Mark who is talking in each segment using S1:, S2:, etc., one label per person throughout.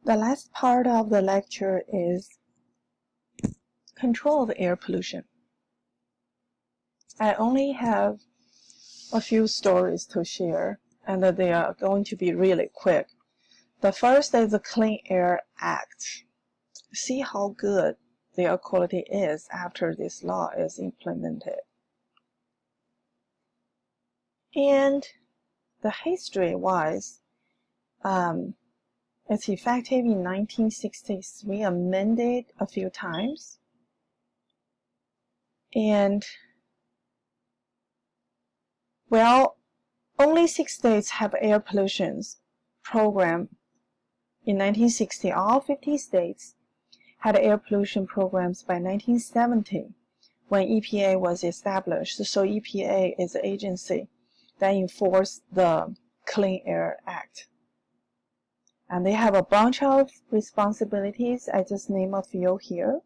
S1: The last part of the lecture is control of air pollution. I only have a few stories to share, and they are going to be really quick. The first is the Clean Air Act. See how good the air quality is after this law is implemented. And the history-wise, it's effective in 1963, amended a few times. And, well, only 6 states have air pollution program. In 1960, all 50 states had air pollution programs by 1970 when EPA was established. So EPA is the agency that enforces the Clean Air Act. And they have a bunch of responsibilities. I just name a few here.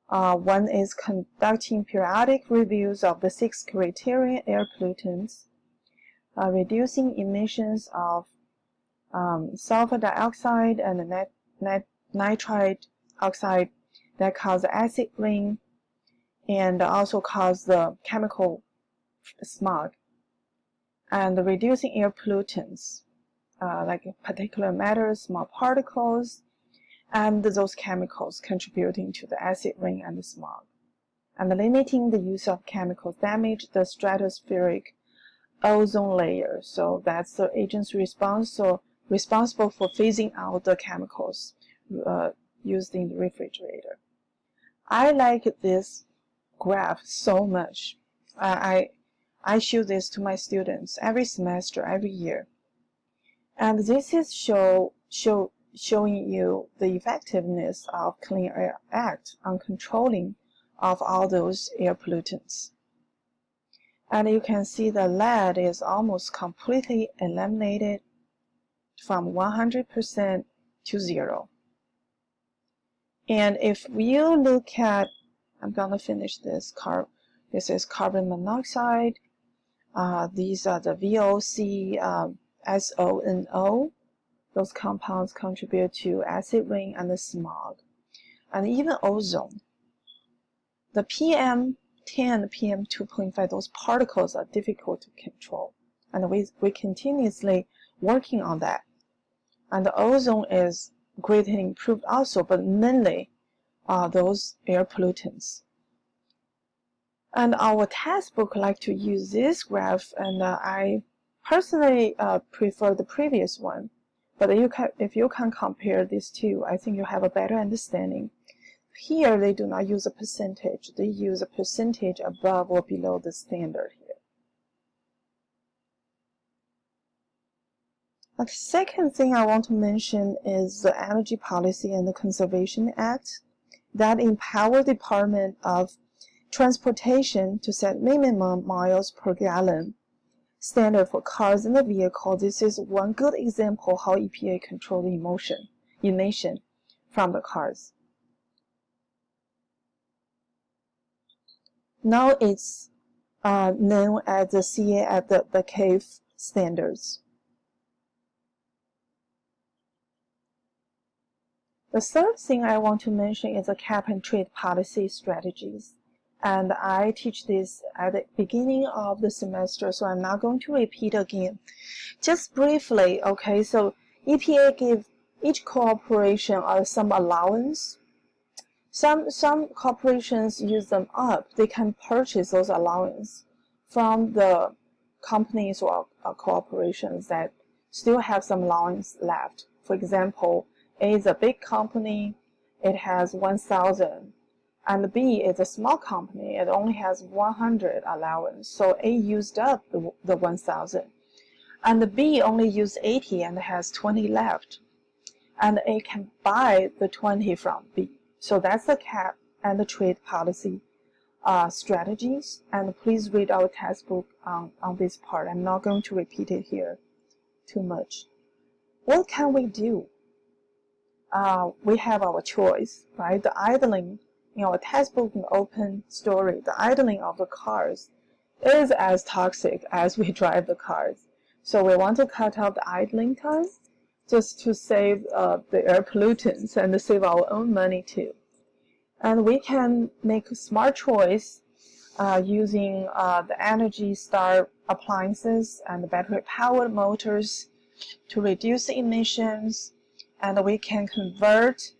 S1: One is conducting periodic reviews of the 6 criterion air pollutants, reducing emissions of sulfur dioxide and nitrite oxide that cause acid rain and also cause the chemical smog, and reducing air pollutants like particulate matter, small particles, and those chemicals contributing to the acid rain and the smog, and limiting the use of chemicals damage the stratospheric ozone layer. So that's the agency responsible for phasing out the chemicals used in the refrigerator. I like this graph so much. I show this to my students every semester, every year. And this is showing you the effectiveness of Clean Air Act on controlling of all those air pollutants. And you can see the lead is almost completely eliminated from 100% to 0. And if you look at, I'm going to finish this. This is carbon monoxide. These are the VOC, SONO. Those compounds contribute to acid rain and the smog. And even ozone. The PM10 and PM2.5, those particles are difficult to control. And we continuously working on that. And the ozone is greatly improved also, but mainly those air pollutants. And our textbook like to use this graph, and I personally prefer the previous one. But if you can compare these two, I think you have a better understanding. Here they do not use a percentage. They use a percentage above or below the standard here. The second thing I want to mention is the Energy Policy and the Conservation Act that empower the Department of Transportation to set minimum miles per gallon standard for cars and the vehicle. This is one good example how EPA control the emission from the cars. Now it's known as the CA at the CAFE standards. The third thing I want to mention is the cap and trade policy strategies. And I teach this at the beginning of the semester, so I'm not going to repeat again. Just briefly, okay, so EPA give each corporation some allowance. Some corporations use them up. They can purchase those allowances from the companies or corporations that still have some allowance left. For example, A is a big company, it has 1,000. And B is a small company, it only has 100 allowance. So A used up the 1,000. And B only used 80 and has 20 left. And A can buy the 20 from B. So that's the cap and the trade policy strategies. And please read our textbook on this part. I'm not going to repeat it here too much. What can we do? We have our choice, right? The idling. In our textbook and open story, the idling of the cars is as toxic as we drive the cars. So we want to cut out the idling time just to save the air pollutants and save our own money too. And we can make a smart choice using the Energy Star appliances and battery-powered motors to reduce emissions, and we can convert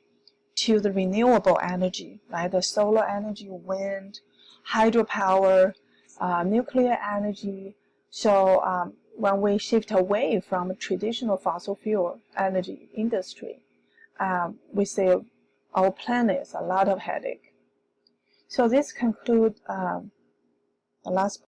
S1: to the renewable energy, like the solar energy, wind, hydropower, nuclear energy. So when we shift away from traditional fossil fuel energy industry, we save our planet a lot of headache. So this concludes the last